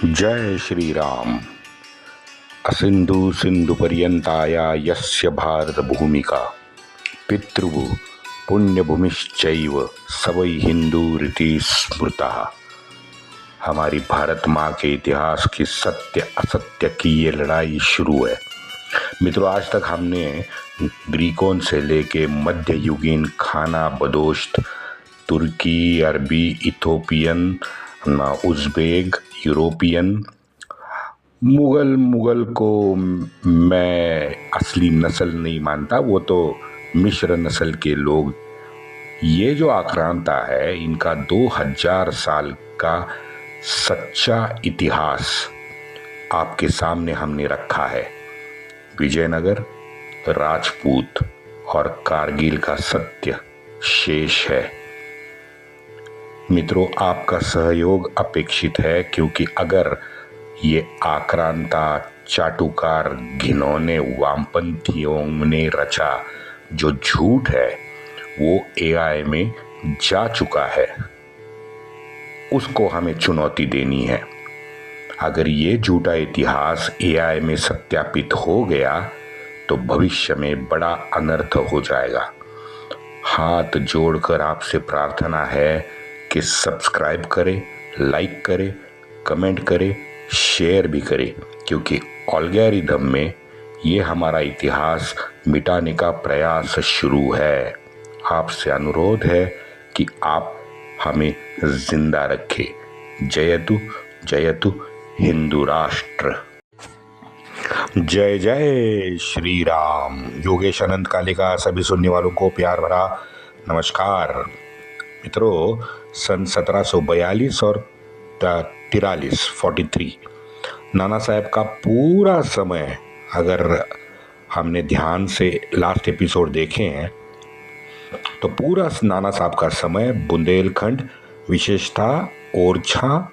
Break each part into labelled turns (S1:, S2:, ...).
S1: जय श्री राम। असिंधु सिंधु पर्यंताया यस्य भारत भूमिका पितृभु पुण्यभूमिश्चैव सवै हिंदू रीति स्मृता। हमारी भारत माँ के इतिहास की सत्य असत्य की ये लड़ाई शुरू है। मित्रों, आज तक हमने ग्रीकों से लेके मध्ययुगीन खाना बदोश्त, तुर्की, अरबी, इथोपियन, उज़्बेक, यूरोपियन, मुगल को मैं असली नस्ल नहीं मानता, वो तो मिश्र नस्ल के लोग। ये जो आक्रांता है, इनका 2000 साल का सच्चा इतिहास आपके सामने हमने रखा है। विजयनगर, राजपूत और कारगिल का सत्य शेष है। मित्रों, आपका सहयोग अपेक्षित है, क्योंकि अगर ये आक्रांता, चाटुकार, घिनौने वामपंथियों ने रचा जो झूठ है वो एआई में जा चुका है, उसको हमें चुनौती देनी है। अगर ये झूठा इतिहास एआई में सत्यापित हो गया तो भविष्य में बड़ा अनर्थ हो जाएगा। हाथ जोड़कर आपसे प्रार्थना है कि सब्सक्राइब करें, लाइक करें, कमेंट करें, शेयर भी करें, क्योंकि एल्गोरिथम में ये हमारा इतिहास मिटाने का प्रयास शुरू है। आपसे अनुरोध है कि आप हमें जिंदा रखें। जयतु जयतु हिंदू राष्ट्र। जय जय श्री राम। योगेश अनंत कालिका सभी सुनने वालों को प्यार भरा नमस्कार। मित्रों, सन 1742 और 43 नाना साहब का पूरा समय, अगर हमने ध्यान से लास्ट एपिसोड देखे हैं तो पूरा नाना साहब का समय बुंदेलखंड, विशेषतः ओरछा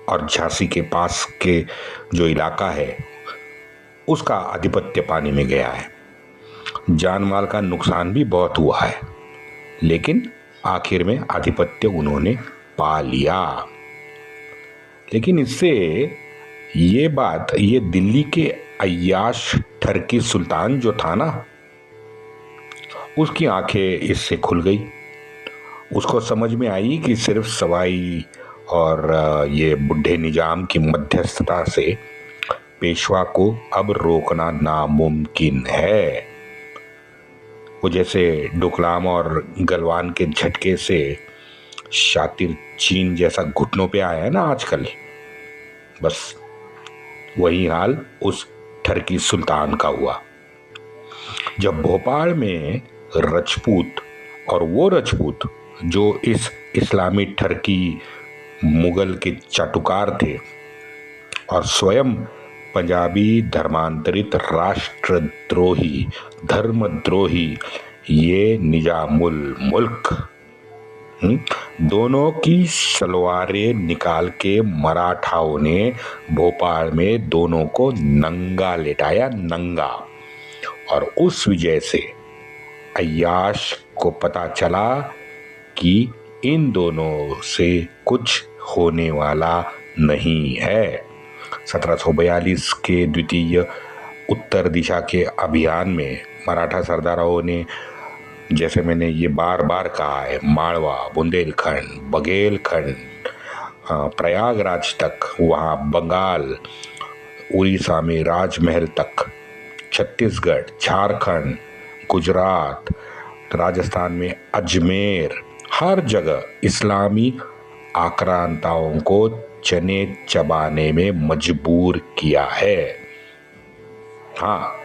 S1: और झांसी के पास के जो इलाका है उसका आधिपत्य पाने में गया है। जान माल का नुकसान भी बहुत हुआ है, लेकिन आखिर में आधिपत्य उन्होंने पा लिया। लेकिन इससे ये दिल्ली के अय्याश ठरकी सुल्तान जो था ना, उसकी आंखें इससे खुल गई। उसको समझ में आई कि सिर्फ सवाई और ये बुढ़े निजाम की मध्यस्थता से पेशवा को अब रोकना नामुमकिन है। वो जैसे डोकलाम और गलवान के झटके से शातिर चीन जैसा घुटनों पे आया है ना आजकल, बस वही हाल उस ठरकी सुल्तान का हुआ। जब भोपाल में राजपूत, और वो राजपूत जो इस इस्लामी ठरकी मुगल के चाटुकार थे और स्वयं पंजाबी धर्मांतरित राष्ट्रद्रोही, धर्मद्रोही, ये निजामुल मुल्क दोनों की सलवारें निकाल के मराठाओं ने भोपाल में दोनों को नंगा लेटाया, नंगा। और उस विजय से अय्याश को पता चला कि इन दोनों से कुछ होने वाला नहीं है। 1742 के द्वितीय उत्तर दिशा के अभियान में मराठा सरदारों ने, जैसे मैंने ये बार बार कहा है, मालवा, बुंदेलखंड, बघेलखंड, प्रयागराज तक, वहाँ बंगाल, उड़ीसा में राजमहल तक, छत्तीसगढ़, झारखंड, गुजरात, राजस्थान में अजमेर, हर जगह इस्लामी आक्रांताओं को चने चबाने में मजबूर किया है। हाँ,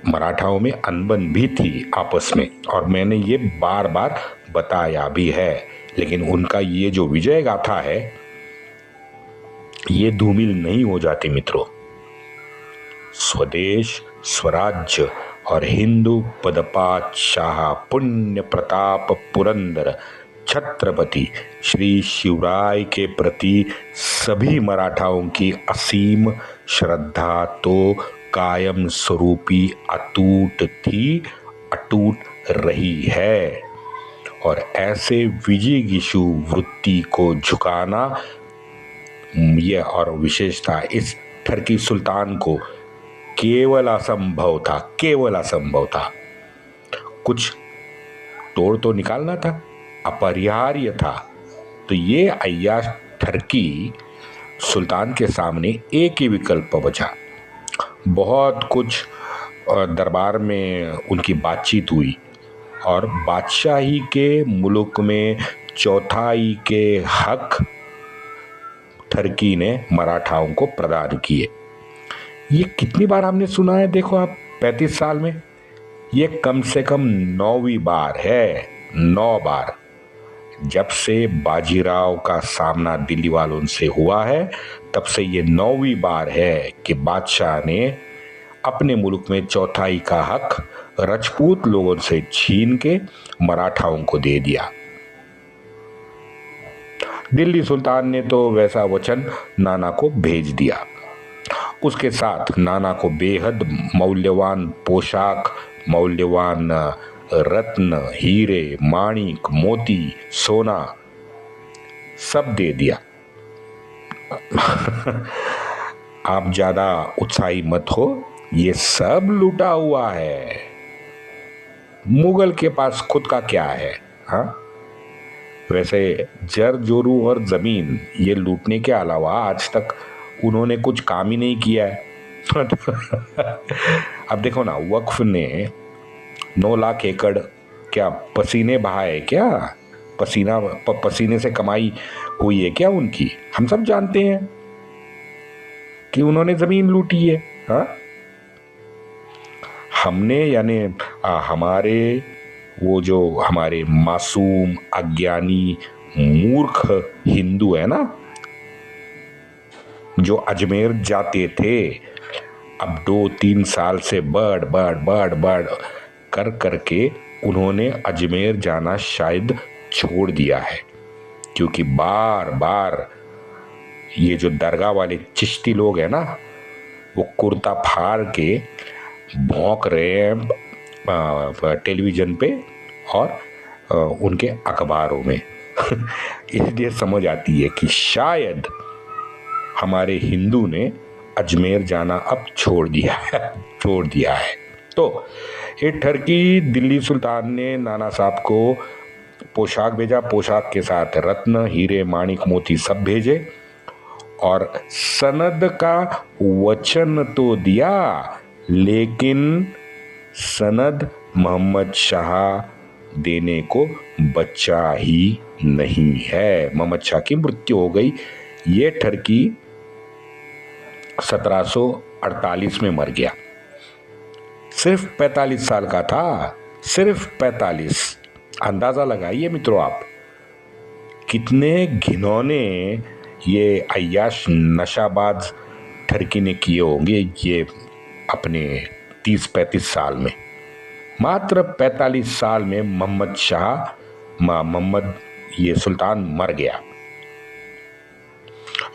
S1: मराठाओं में अनबन भी थी आपस में, और मैंने ये बार बार बताया भी है, लेकिन उनका ये जो विजय गाथा है ये धूमिल नहीं हो जाती। मित्रों, स्वदेश, स्वराज्य और हिंदू पदपातशाह पुण्य प्रताप पुरंदर छत्रपति श्री शिवराय के प्रति सभी मराठाओं की असीम श्रद्धा तो कायम स्वरूपी अटूट थी, अटूट रही है। और ऐसे विजिगीषु वृत्ति को झुकाना ये और विशेषता इस ठरकी सुल्तान को केवल असंभव था, केवल असंभव था। कुछ तोड़ तो निकालना था, अपरिहार्य था। तो ये अय्याश ठरकी सुल्तान के सामने एक ही विकल्प बचा। बहुत कुछ दरबार में उनकी बातचीत हुई और बादशाही के मुल्क में चौथाई के हक ठरकी ने मराठाओं को प्रदान किए। ये कितनी बार हमने सुना है, देखो आप, 35 साल में ये कम से कम 9वीं बार है, 9 बार। जब से बाजीराव का सामना दिल्ली वालों से हुआ है तब से ये 9वीं बार है कि बादशाह ने अपने मुल्क में चौथाई का हक राजपूत लोगों से छीन के मराठाओं को दे दिया। दिल्ली सुल्तान ने तो वैसा वचन नाना को भेज दिया। उसके साथ नाना को बेहद मूल्यवान पोशाक, मूल्यवान रत्न, हीरे, माणिक, मोती, सोना सब दे दिया। आप ज्यादा उत्साही मत हो, ये सब लूटा हुआ है। मुगल के पास खुद का क्या है? हाँ, वैसे जर जोरू और जमीन ये लूटने के अलावा आज तक उन्होंने कुछ काम ही नहीं किया है। अब देखो ना, वक्फ ने 9 लाख एकड़ क्या पसीने बहाए क्या? पसीने से कमाई हुई है क्या उनकी? हम सब जानते हैं कि उन्होंने जमीन लूटी है। हाँ, हमने यानी हमारे वो जो हमारे मासूम, अज्ञानी, मूर्ख हिंदू है ना, जो अजमेर जाते थे, अब 2-3 साल से बढ़ कर करके उन्होंने अजमेर जाना शायद छोड़ दिया है, क्योंकि बार बार ये जो दरगाह वाले चिश्ती लोग हैं ना, वो कुर्ता फाड़ के भौंक रहे हैं टेलीविजन पे और उनके अखबारों में। इसलिए समझ आती है कि शायद हमारे हिंदू ने अजमेर जाना अब छोड़ दिया है। तो ये ठरकी दिल्ली सुल्तान ने नाना साहब को पोशाक भेजा, पोशाक के साथ रत्न, हीरे, माणिक, मोती सब भेजे और सनद का वचन तो दिया, लेकिन सनद मोहम्मद शाह देने को बचा ही नहीं है। मोहम्मद शाह की मृत्यु हो गई। ये ठरकी 1748 में मर गया। सिर्फ 45 साल का था, सिर्फ 45। अंदाजा लगाइए मित्रों आप, कितने घिनौने ये अय्याश नशाबाज ठरकी ने किए होंगे ये अपने 30-35 साल में। मात्र 45 साल में मोहम्मद ये सुल्तान मर गया।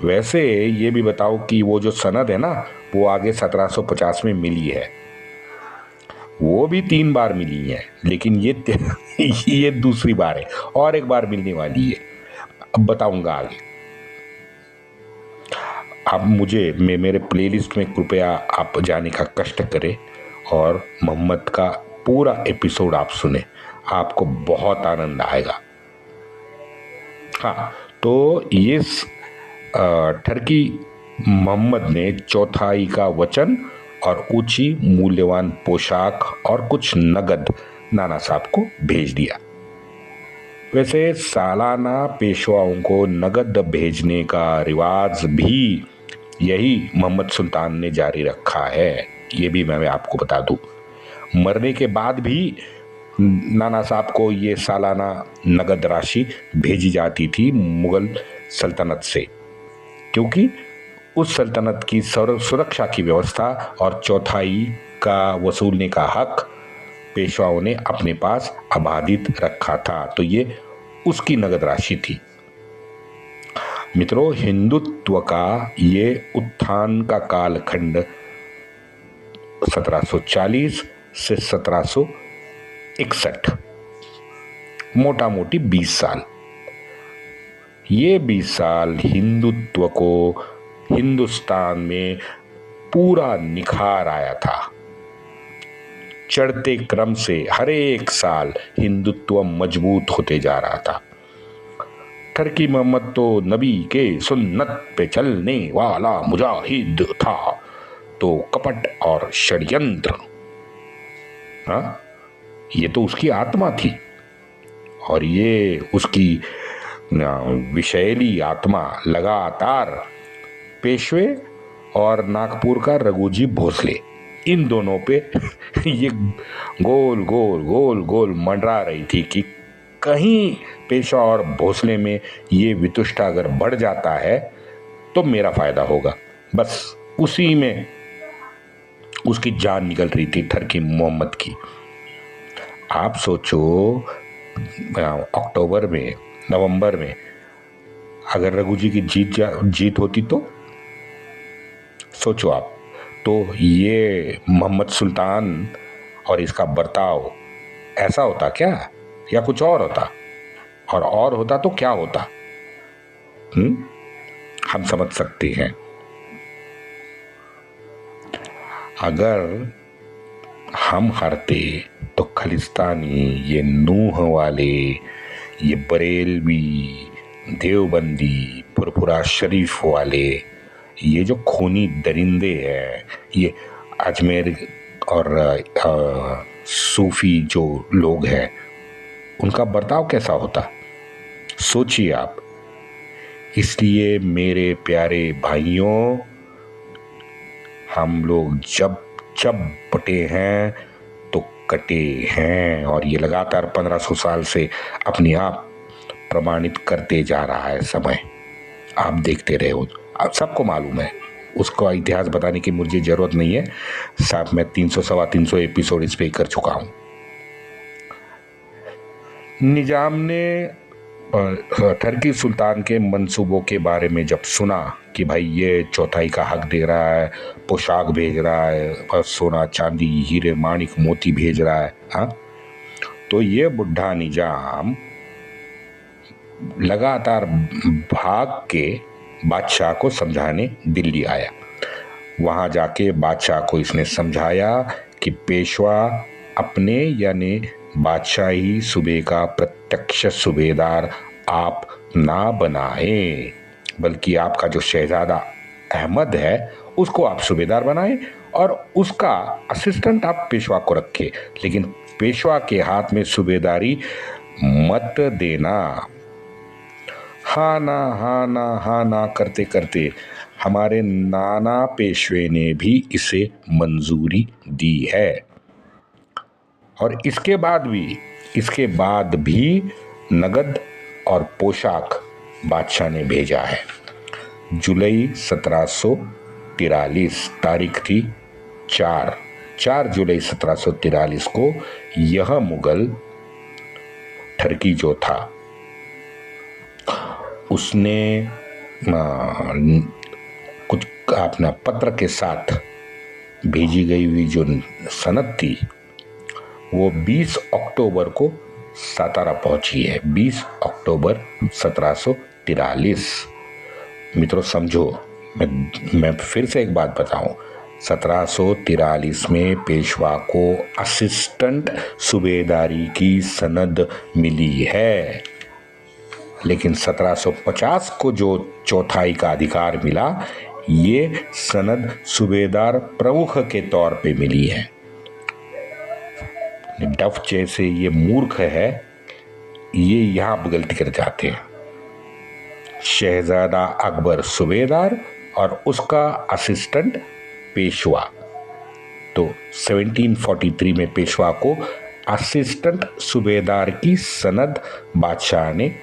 S1: वैसे ये भी बताओ कि वो जो सनद है ना, वो आगे 1750 में मिली है, वो भी 3 बार मिली है, लेकिन ये दूसरी बार है और एक बार मिलने वाली है। अब बताऊंगा आगे। आप मेरे प्लेलिस्ट में कृपया आप जाने का कष्ट करें और मोहम्मद का पूरा एपिसोड आप सुने, आपको बहुत आनंद आएगा। हाँ, तो ये ठरकी मोहम्मद ने चौथाई का वचन और ऊंची मूल्यवान पोशाक और कुछ नगद नाना साहब को भेज दिया। वैसे सालाना पेशवाओं को नगद भेजने का रिवाज भी यही मोहम्मद सुल्तान ने जारी रखा है। ये भी मैं आपको बता दूं, मरने के बाद भी नाना साहब को ये सालाना नगद राशि भेजी जाती थी मुगल सल्तनत से, क्योंकि उस सल्तनत की सुरक्षा की व्यवस्था और चौथाई का वसूलने का हक पेशवाओं ने अपने पास आबादित रखा था। तो ये उसकी नगद राशि थी। मित्रों, हिंदुत्व का ये उत्थान का कालखंड 1740 से 1761, मोटा मोटी 20 साल। ये 20 साल हिंदुत्व को हिंदुस्तान में पूरा निखार आया था। चढ़ते क्रम से हर एक साल हिंदुत्व मजबूत होते जा रहा था। टर्की मोहम्मद तो नबी के सुन्नत पे चलने वाला मुजाहिद था, तो कपट और षड्यंत्र, हाँ, ये तो उसकी आत्मा थी। और ये उसकी विषैली आत्मा लगातार पेशवे और नागपुर का रघुजी भोसले, इन दोनों पे ये गोल गोल गोल गोल मंडरा रही थी कि कहीं पेशवा और भोसले में ये वितुष्टा अगर बढ़ जाता है तो मेरा फायदा होगा। बस उसी में उसकी जान निकल रही थी टर्की मोहम्मद की। आप सोचो, अक्टूबर में, नवंबर में अगर रघुजी की जीत होती तो सोचो आप, तो ये मोहम्मद सुल्तान और इसका बर्ताव ऐसा होता क्या, या कुछ और होता? और होता तो क्या होता? हम समझ सकते हैं। अगर हम हारते तो खालिस्तानी, ये नूह वाले, ये बरेलवी, देवबंदी, फुरफुरा शरीफ वाले, ये जो खूनी दरिंदे हैं, ये अजमेर और सूफी जो लोग हैं, उनका बर्ताव कैसा होता सोचिए आप। इसलिए मेरे प्यारे भाइयों, हम लोग जब जब बटे हैं तो कटे हैं, और ये लगातार 1500 साल से अपने आप प्रमाणित करते जा रहा है समय। आप देखते रहे हो, आप सबको मालूम है, उसको इतिहास बताने की मुझे जरूरत नहीं है साहब। मैं 300-325 एपिसोड इस पे कर चुका हूं। निजाम ने टर्की सुल्तान के मंसूबों के बारे में जब सुना कि भाई ये चौथाई का हक दे रहा है, पोशाक भेज रहा है, सोना चांदी हीरे माणिक मोती भेज रहा है, हाँ, तो ये बुढ़ा निजाम लगातार भाग के बादशाह को समझाने दिल्ली आया। वहां जाके बादशाह को इसने समझाया कि पेशवा अपने यानी बादशाही सूबे का प्रत्यक्ष सूबेदार आप ना बनाएं, बल्कि आपका जो शहजादा अहमद है उसको आप सूबेदार बनाएं और उसका असिस्टेंट आप पेशवा को रखें, लेकिन पेशवा के हाथ में सूबेदारी मत देना। हाँ ना करते करते हमारे नाना पेशवे ने भी इसे मंजूरी दी है। और इसके बाद भी नगद और पोशाक बादशाह ने भेजा है। जुलाई 1743 तारीख थी 4 जुलाई 1743 को यह मुगल टर्की जो था उसने कुछ अपना पत्र के साथ भेजी गई हुई जो सनद थी वो 20 अक्टूबर को सातारा पहुंची है। 20 अक्टूबर 1743। मित्रों समझो, मैं फिर से एक बात बताऊं, 1743 में पेशवा को असिस्टेंट सूबेदारी की सनद मिली है, लेकिन 1750 को जो चौथाई का अधिकार मिला, ये सनद सूबेदार प्रमुख के तौर पे मिली है। डफ जैसे ये मूर्ख है, ये यहां गलती कर जाते हैं। शहजादा अकबर सूबेदार और उसका असिस्टेंट पेशवा। तो 1743 में पेशवा को असिस्टेंट सूबेदार की सनद बादशाह ने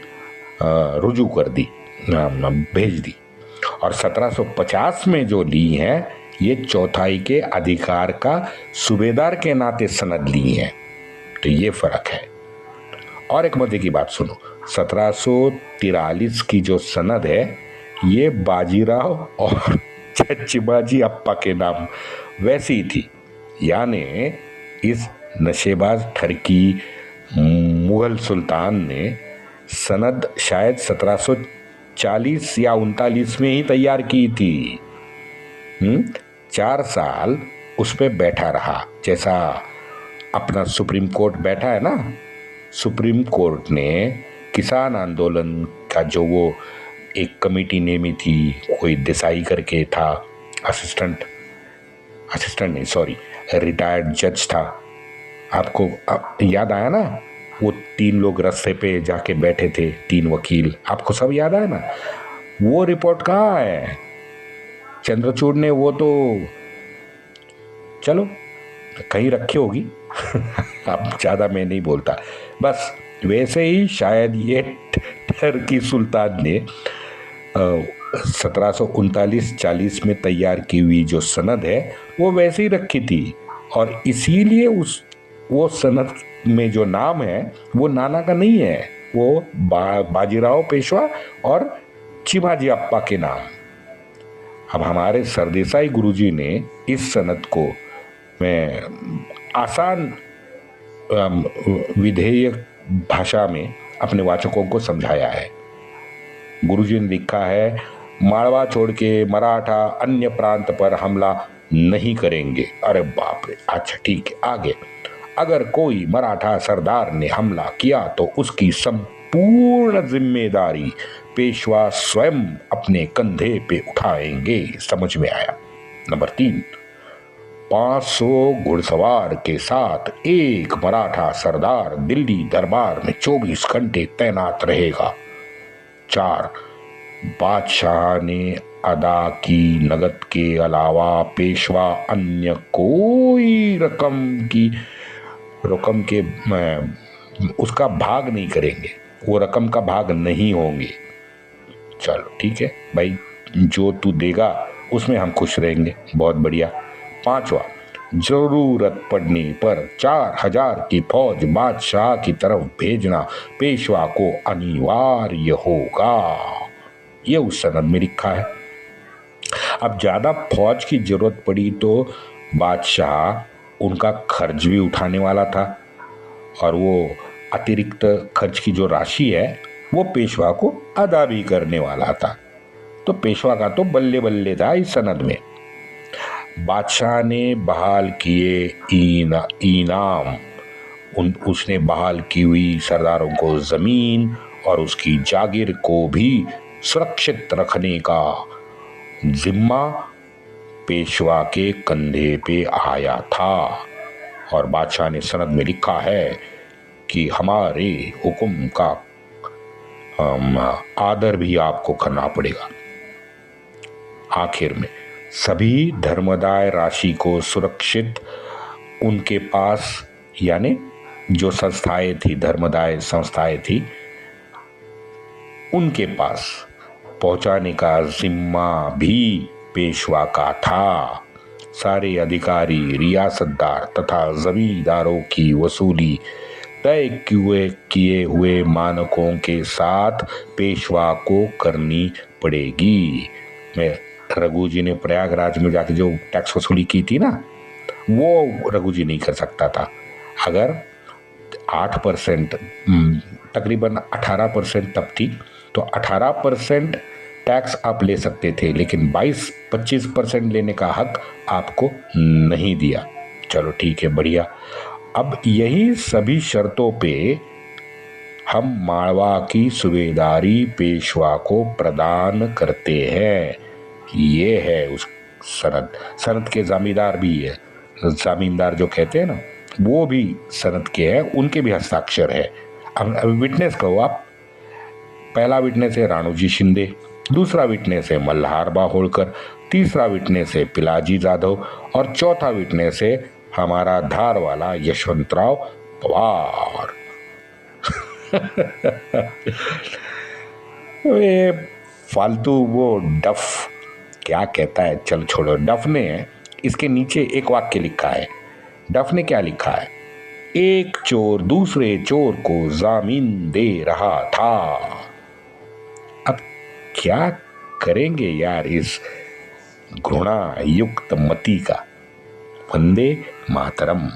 S1: रुजू कर दी, भेज दी, और 1750 में जो ली है ये चौथाई के अधिकार का सूबेदार के नाते सनद ली है। तो ये फर्क है। और एक मजे की बात सुनो, 1743 की जो सनद है ये बाजीराव और चिबाजी अप्पा के नाम वैसी ही थी, यानी इस नशेबाज टर्की मुगल सुल्तान ने सनद शायद 17 40 या 39 में ही तैयार की थी। 4 साल उस पे बैठा रहा, जैसा अपना सुप्रीम कोर्ट बैठा है ना। सुप्रीम कोर्ट ने किसान आंदोलन का जो वो एक कमेटी नेमी थी, कोई देसाई करके था, असिस्टेंट नहीं सॉरी, रिटायर्ड जज था। आपको याद आया ना, वो 3 लोग रास्ते पे जाके बैठे थे, 3 वकील, आपको सब याद आया ना। वो रिपोर्ट कहाँ है? चंद्रचूड़ ने वो तो चलो कहीं रखी होगी अब ज़्यादा मैं नहीं बोलता। बस वैसे ही शायद ये टर्की सुल्तान ने 1739-40 में तैयार की हुई जो सनद है वो वैसे ही रखी थी, और इसीलिए वो सनद में जो नाम है वो नाना का नहीं है, वो बाजीराव पेशवा और चिमाजी अप्पा के नाम। अब हमारे सरदेसाई गुरुजी ने इस सनद को में आसान विधेयक भाषा में अपने वाचकों को समझाया है। गुरुजी ने लिखा है, माड़वा छोड़ के मराठा अन्य प्रांत पर हमला नहीं करेंगे। अरे बाप रे, अच्छा ठीक है आगे। अगर कोई मराठा सरदार ने हमला किया तो उसकी संपूर्ण जिम्मेदारी पेशवा स्वयं अपने कंधे पे उठाएंगे। समझ में आया? नंबर 3, 500 घुड़सवार के साथ एक मराठा सरदार दिल्ली दरबार में 24 घंटे तैनात रहेगा। 4, बादशाह ने अदा की नगद के अलावा पेशवा अन्य कोई रकम के उसका भाग नहीं करेंगे, वो रकम का भाग नहीं होंगे। चलो ठीक है भाई, जो तू देगा उसमें हम खुश रहेंगे, बहुत बढ़िया। 5वां, जरूरत पड़ने पर 4000 की फौज बादशाह की तरफ भेजना पेशवा को अनिवार्य होगा। ये उस सनद में लिखा है। अब ज्यादा फौज की जरूरत पड़ी तो बादशाह उनका खर्च भी उठाने वाला था, और वो अतिरिक्त खर्च की जो राशि है वो पेशवा को अदा भी करने वाला था। तो पेशवा का तो बल्ले बल्ले था इस सनद में। बादशाह ने बहाल किए इनाम, उसने बहाल की हुई सरदारों को जमीन और उसकी जागीर को भी सुरक्षित रखने का जिम्मा पेशवा के कंधे पे आया था। और बादशाह ने सनद में लिखा है कि हमारे हुक्म का आदर भी आपको करना पड़ेगा। आखिर में सभी धर्मदाय राशि को सुरक्षित उनके पास, यानी जो संस्थाएं थी, धर्मदाय संस्थाएं थी, उनके पास पहुंचाने का जिम्मा भी पेशवा का था। सारे अधिकारी, रियासतदार तथा जमींदारों की वसूली तय किए हुए मानकों के साथ पेशवा को करनी पड़ेगी। मैं रघु जी ने प्रयागराज में जाके जो टैक्स वसूली की थी ना, वो रघु जी नहीं कर सकता था। अगर 8%, तकरीबन 18% तब थी, तो 18% टैक्स आप ले सकते थे, लेकिन 22-25% लेने का हक आपको नहीं दिया। चलो ठीक है, बढ़िया। अब यही सभी शर्तों पे हम माड़वा की सूबेदारी पेशवा को प्रदान करते हैं। ये है उस सनद के जमींदार भी है, जमींदार जो कहते हैं ना, वो भी सनद के हैं, उनके भी हस्ताक्षर है। अब विटनेस कहो आप। पहला विटनेस है राणोजी शिंदे, दूसरा विटनेस है मल्हार होलकर, तीसरा विटनेस है पिलाजी जाधव, और चौथा विटनेस है हमारा धार वाला यशवंतराव पवार। वे फालतू वो डफ क्या कहता है, चल छोड़ो, डफ ने इसके नीचे एक वाक्य लिखा है। डफ ने क्या लिखा है? एक चोर दूसरे चोर को जामीन दे रहा था। अब क्या करेंगे यार इस घृणा युक्त मति का। वंदे मातरम।